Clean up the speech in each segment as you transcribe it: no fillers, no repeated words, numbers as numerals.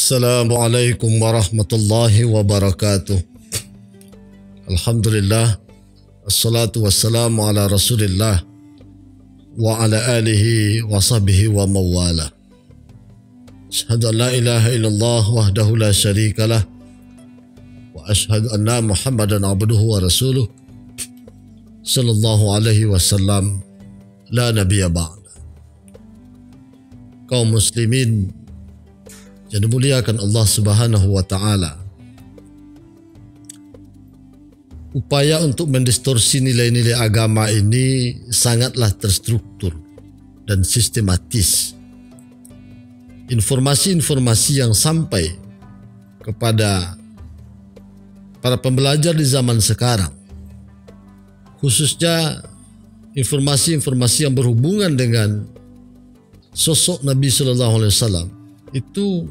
Assalamualaikum warahmatullahi wabarakatuh. Alhamdulillah, assalatu wassalamu ala rasulillah wa ala alihi wa sahbihi wa mawala. Ashhadu an la ilaha illallah wahdahu la syarika lah wa ashhadu anna Muhammadan abduhu wa rasuluh sallallahu alaihi wasallam la nabiyya ba'da. Kaum muslimin yang dimuliakan Allah Subhanahu wa taala, upaya untuk mendistorsi nilai-nilai agama ini sangatlah terstruktur dan sistematis. Informasi-informasi yang sampai kepada para pembelajar di zaman sekarang, khususnya informasi-informasi yang berhubungan dengan sosok Nabi Sallallahu Alaihi Wasallam, itu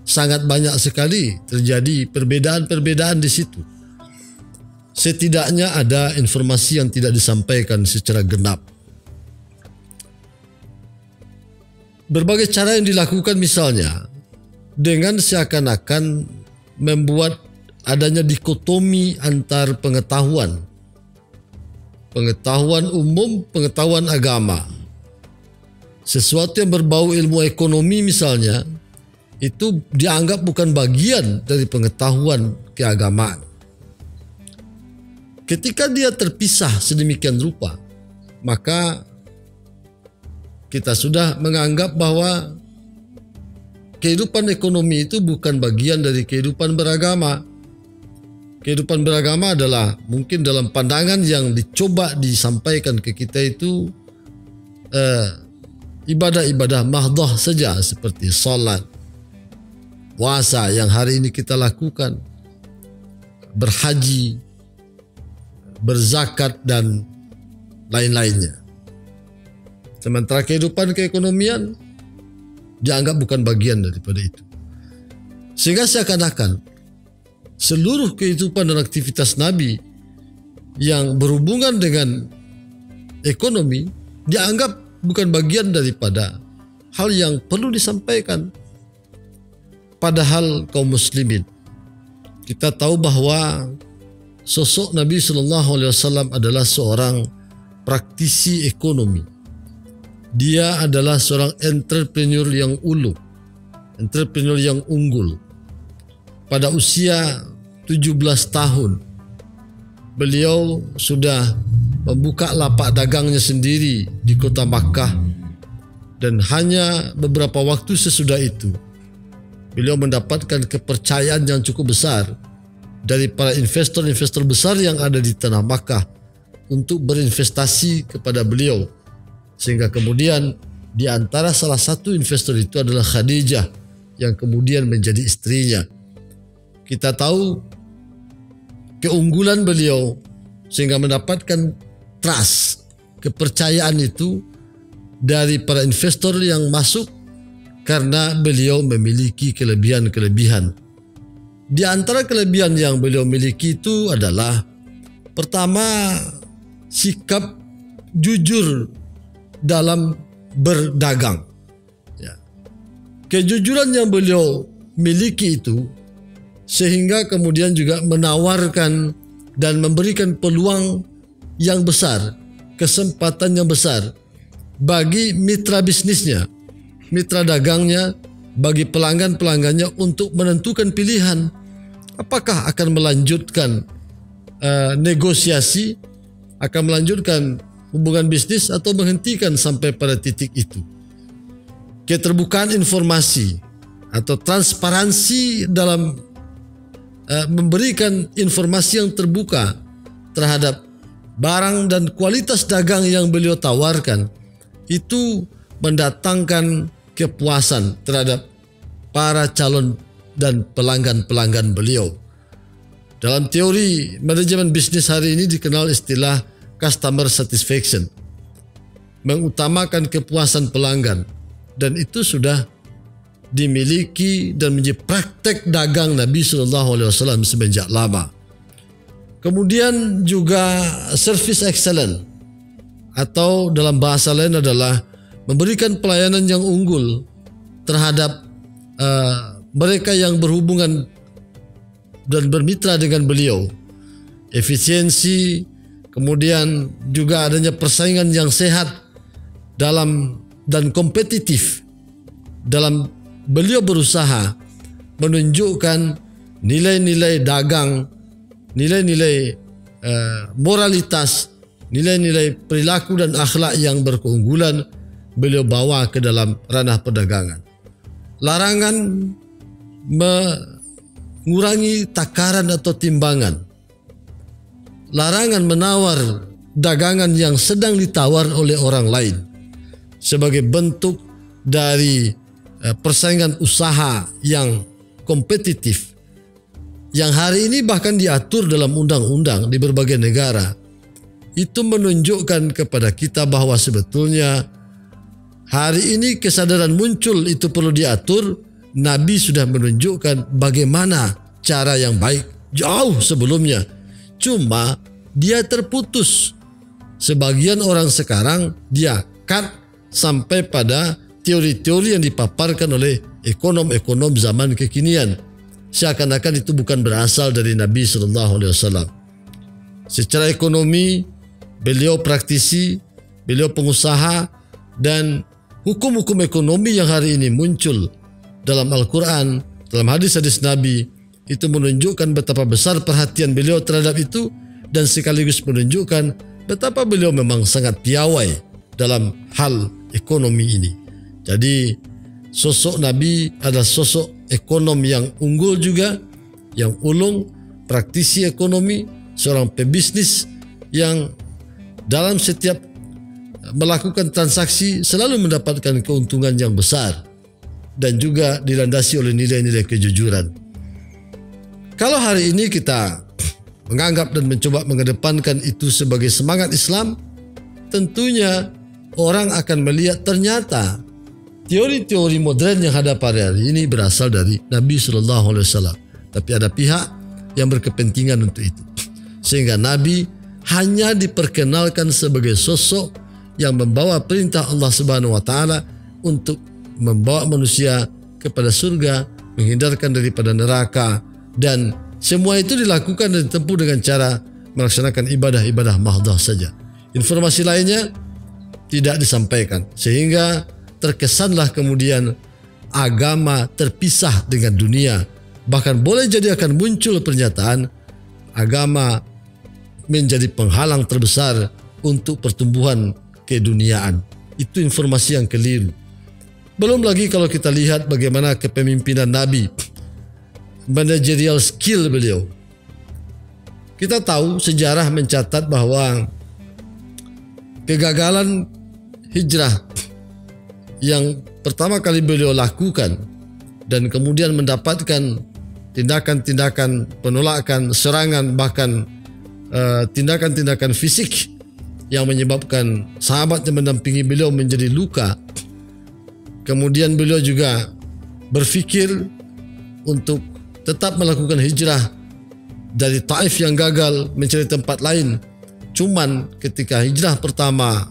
sangat banyak sekali terjadi perbedaan-perbedaan di situ. Setidaknya ada informasi yang tidak disampaikan secara genap. Berbagai cara yang dilakukan, misalnya dengan seakan-akan membuat adanya dikotomi antar pengetahuan umum, pengetahuan agama. Sesuatu yang berbau ilmu ekonomi misalnya, itu dianggap bukan bagian dari pengetahuan keagamaan. Ketika dia terpisah sedemikian rupa, maka kita sudah menganggap bahwa kehidupan ekonomi itu bukan bagian dari kehidupan beragama. Kehidupan beragama adalah mungkin dalam pandangan yang dicoba disampaikan ke kita itu ibadah-ibadah mahdoh saja, seperti salat, puasa yang hari ini kita lakukan, berhaji, berzakat, dan lain-lainnya. Sementara kehidupan keekonomian dianggap bukan bagian daripada itu. Sehingga seakan-akan seluruh kehidupan dan aktivitas Nabi yang berhubungan dengan ekonomi dianggap bukan bagian daripada hal yang perlu disampaikan. Padahal kaum muslimin, kita tahu bahwa sosok Nabi Sallallahu Alaihi Wasallam adalah seorang praktisi ekonomi. Dia adalah seorang entrepreneur yang ulu, entrepreneur yang unggul. Pada usia 17 tahun, beliau sudah membuka lapak dagangnya sendiri di kota Makkah, dan hanya beberapa waktu sesudah itu beliau mendapatkan kepercayaan yang cukup besar dari para investor-investor besar yang ada di tanah Makkah untuk berinvestasi kepada beliau, sehingga kemudian di antara salah satu investor itu adalah Khadijah yang kemudian menjadi istrinya. Kita tahu keunggulan beliau sehingga mendapatkan trust, kepercayaan itu dari para investor yang masuk karena beliau memiliki kelebihan-kelebihan. Di antara kelebihan yang beliau miliki itu adalah, pertama, sikap jujur dalam berdagang. Ya. Kejujuran yang beliau miliki itu sehingga kemudian juga menawarkan dan memberikan peluang yang besar, kesempatan yang besar bagi mitra bisnisnya, mitra dagangnya, bagi pelanggan-pelanggannya untuk menentukan pilihan apakah akan melanjutkan negosiasi, akan melanjutkan hubungan bisnis atau menghentikan sampai pada titik itu. Keterbukaan informasi atau transparansi dalam memberikan informasi yang terbuka terhadap barang dan kualitas dagang yang beliau tawarkan, itu mendatangkan kepuasan terhadap para calon dan pelanggan-pelanggan beliau. Dalam teori manajemen bisnis hari ini dikenal istilah customer satisfaction, mengutamakan kepuasan pelanggan, dan itu sudah dimiliki dan menjadi praktek dagang Nabi SAW semenjak lama. Kemudian juga service excellent, atau dalam bahasa lain adalah memberikan pelayanan yang unggul terhadap mereka yang berhubungan dan bermitra dengan beliau. Efisiensi, kemudian juga adanya persaingan yang sehat dalam dan kompetitif dalam beliau berusaha menunjukkan nilai-nilai dagang, nilai-nilai moralitas, nilai-nilai perilaku dan akhlak yang berkeunggulan beliau bawa ke dalam ranah perdagangan. Larangan mengurangi takaran atau timbangan. Larangan menawar dagangan yang sedang ditawar oleh orang lain sebagai bentuk dari persaingan usaha yang kompetitif yang hari ini bahkan diatur dalam undang-undang di berbagai negara. Itu menunjukkan kepada kita bahwa sebetulnya hari ini kesadaran muncul itu perlu diatur. Nabi sudah menunjukkan bagaimana cara yang baik jauh sebelumnya. Cuma dia terputus. Sebagian orang sekarang dia cut sampai pada teori-teori yang dipaparkan oleh ekonom-ekonom zaman kekinian. Seakan-akan itu bukan berasal dari Nabi SAW. Secara ekonomi, beliau praktisi, beliau pengusaha, dan hukum-hukum ekonomi yang hari ini muncul dalam Al-Quran, dalam hadis-hadis Nabi, itu menunjukkan betapa besar perhatian beliau terhadap itu dan sekaligus menunjukkan betapa beliau memang sangat piawai dalam hal ekonomi ini. Jadi sosok Nabi adalah sosok ekonom yang unggul juga, yang ulung, praktisi ekonomi, seorang pebisnis yang dalam setiap melakukan transaksi selalu mendapatkan keuntungan yang besar dan juga dilandasi oleh nilai-nilai kejujuran. Kalau hari ini kita menganggap dan mencoba mengedepankan itu sebagai semangat Islam, tentunya orang akan melihat ternyata teori-teori modern yang ada pada hari ini berasal dari Nabi SAW. Tapi ada pihak yang berkepentingan untuk itu. Sehingga Nabi hanya diperkenalkan sebagai sosok yang membawa perintah Allah Subhanahu wa taala untuk membawa manusia kepada surga, menghindarkan daripada neraka, dan semua itu dilakukan dan ditempuh dengan cara melaksanakan ibadah-ibadah mahdah saja. Informasi lainnya tidak disampaikan, sehingga terkesanlah kemudian agama terpisah dengan dunia. Bahkan boleh jadi akan muncul pernyataan agama menjadi penghalang terbesar untuk pertumbuhan keduniaan. Itu informasi yang keliru. Belum lagi kalau kita lihat bagaimana kepemimpinan Nabi, managerial skill beliau. Kita tahu sejarah mencatat bahwa kegagalan hijrah yang pertama kali beliau lakukan dan kemudian mendapatkan tindakan-tindakan penolakan, serangan, bahkan tindakan-tindakan fisik yang menyebabkan sahabat yang mendampingi beliau menjadi luka. Kemudian beliau juga berfikir untuk tetap melakukan hijrah dari Taif yang gagal mencari tempat lain. Cuman ketika hijrah pertama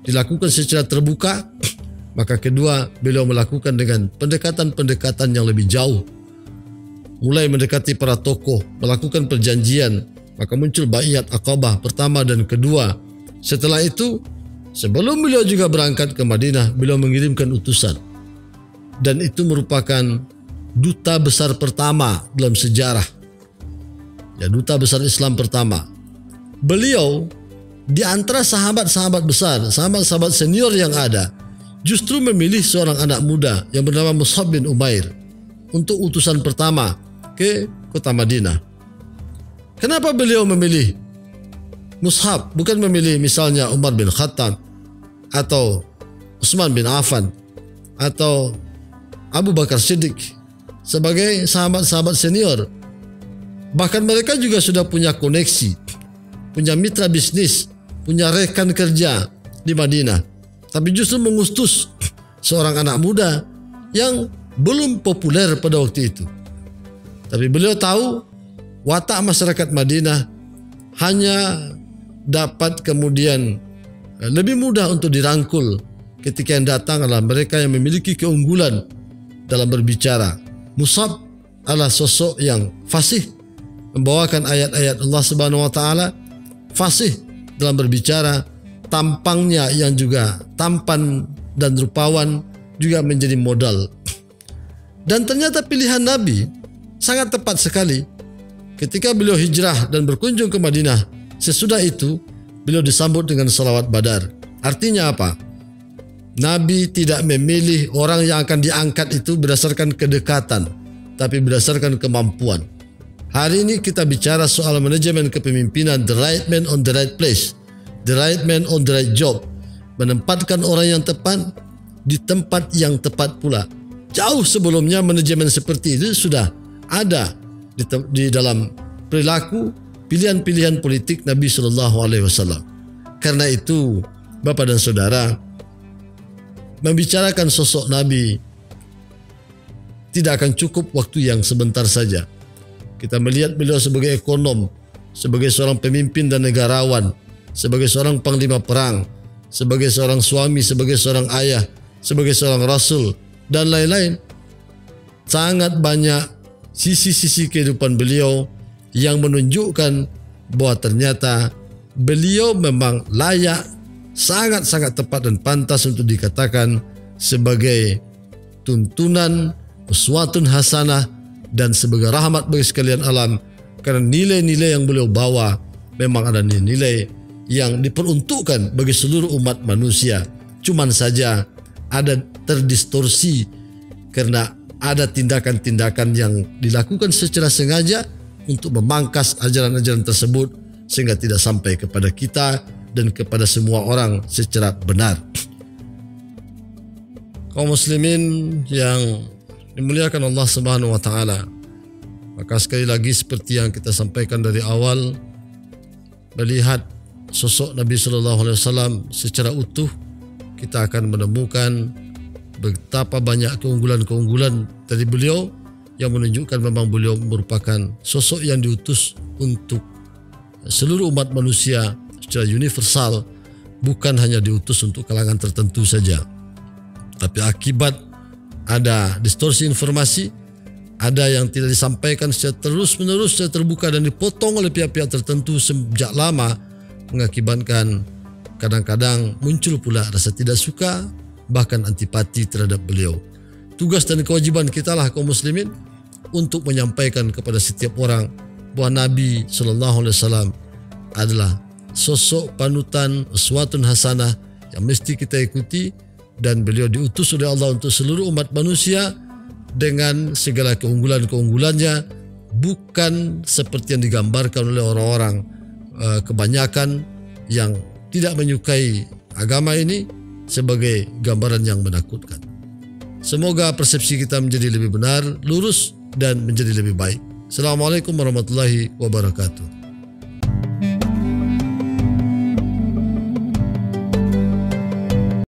dilakukan secara terbuka, maka kedua beliau melakukan dengan pendekatan-pendekatan yang lebih jauh. Mulai mendekati para tokoh, melakukan perjanjian, maka muncul Baiat Aqabah pertama dan kedua. Setelah itu, sebelum beliau juga berangkat ke Madinah, beliau mengirimkan utusan. Dan itu merupakan duta besar pertama dalam sejarah. Ya, duta besar Islam pertama. Beliau di antara sahabat-sahabat besar, sahabat-sahabat senior yang ada, justru memilih seorang anak muda yang bernama Mus'ab bin Umair untuk utusan pertama ke kota Madinah. Kenapa beliau memilih Mus'ab, bukan memilih misalnya Umar bin Khattab atau Utsman bin Affan atau Abu Bakar Siddiq sebagai sahabat-sahabat senior? Bahkan mereka juga sudah punya koneksi, punya mitra bisnis, punya rekan kerja di Madinah. Tapi justru mengutus seorang anak muda yang belum populer pada waktu itu. Tapi beliau tahu watak masyarakat Madinah hanya dapat kemudian lebih mudah untuk dirangkul ketika yang datang adalah mereka yang memiliki keunggulan dalam berbicara, Mus'ab adalah sosok yang fasih membawakan ayat-ayat Allah Subhanahu wa taala, fasih dalam berbicara, tampangnya yang juga tampan dan rupawan juga menjadi modal. Dan ternyata pilihan Nabi sangat tepat sekali. Ketika beliau hijrah dan berkunjung ke Madinah, sesudah itu beliau disambut dengan salawat Badar. Artinya apa? Nabi tidak memilih orang yang akan diangkat itu berdasarkan kedekatan, tapi berdasarkan kemampuan. Hari ini kita bicara soal manajemen kepemimpinan, the right man on the right place, the right man on the right job. Menempatkan orang yang tepat di tempat yang tepat pula. Jauh sebelumnya manajemen seperti itu sudah ada di dalam perilaku pilihan-pilihan politik Nabi SAW. Karena itu, Bapak dan Saudara, membicarakan sosok Nabi tidak akan cukup waktu yang sebentar saja. Kita melihat beliau sebagai ekonom, sebagai seorang pemimpin dan negarawan, sebagai seorang panglima perang, sebagai seorang suami, sebagai seorang ayah, sebagai seorang rasul, dan lain-lain. Sangat banyak sisi-sisi kehidupan beliau yang menunjukkan bahwa ternyata beliau memang layak, sangat-sangat tepat dan pantas untuk dikatakan sebagai tuntunan, uswatun hasanah, dan sebagai rahmat bagi sekalian alam, karena nilai-nilai yang beliau bawa memang ada nilai-nilai yang diperuntukkan bagi seluruh umat manusia. Cuman saja ada terdistorsi karena ada tindakan-tindakan yang dilakukan secara sengaja untuk memangkas ajaran-ajaran tersebut sehingga tidak sampai kepada kita dan kepada semua orang secara benar. Kaum muslimin yang dimuliakan Allah Subhanahu wa taala, maka sekali lagi seperti yang kita sampaikan dari awal, melihat sosok Nabi sallallahu alaihi wasallam secara utuh, kita akan menemukan betapa banyak keunggulan-keunggulan dari beliau yang menunjukkan memang beliau merupakan sosok yang diutus untuk seluruh umat manusia secara universal, bukan hanya diutus untuk kalangan tertentu saja. Tapi akibat ada distorsi informasi, ada yang tidak disampaikan secara terus-menerus, secara terbuka dan dipotong oleh pihak-pihak tertentu sejak lama, mengakibatkan kadang-kadang muncul pula rasa tidak suka, bahkan antipati terhadap beliau. Tugas dan kewajiban kita lah kaum muslimin untuk menyampaikan kepada setiap orang bahwa Nabi SAW adalah sosok panutan, uswatun hasanah yang mesti kita ikuti, dan beliau diutus oleh Allah untuk seluruh umat manusia dengan segala keunggulan-keunggulannya, bukan seperti yang digambarkan oleh orang-orang kebanyakan yang tidak menyukai agama ini sebagai gambaran yang menakutkan. Semoga persepsi kita menjadi lebih benar, lurus, dan menjadi lebih baik. Assalamualaikum warahmatullahi wabarakatuh.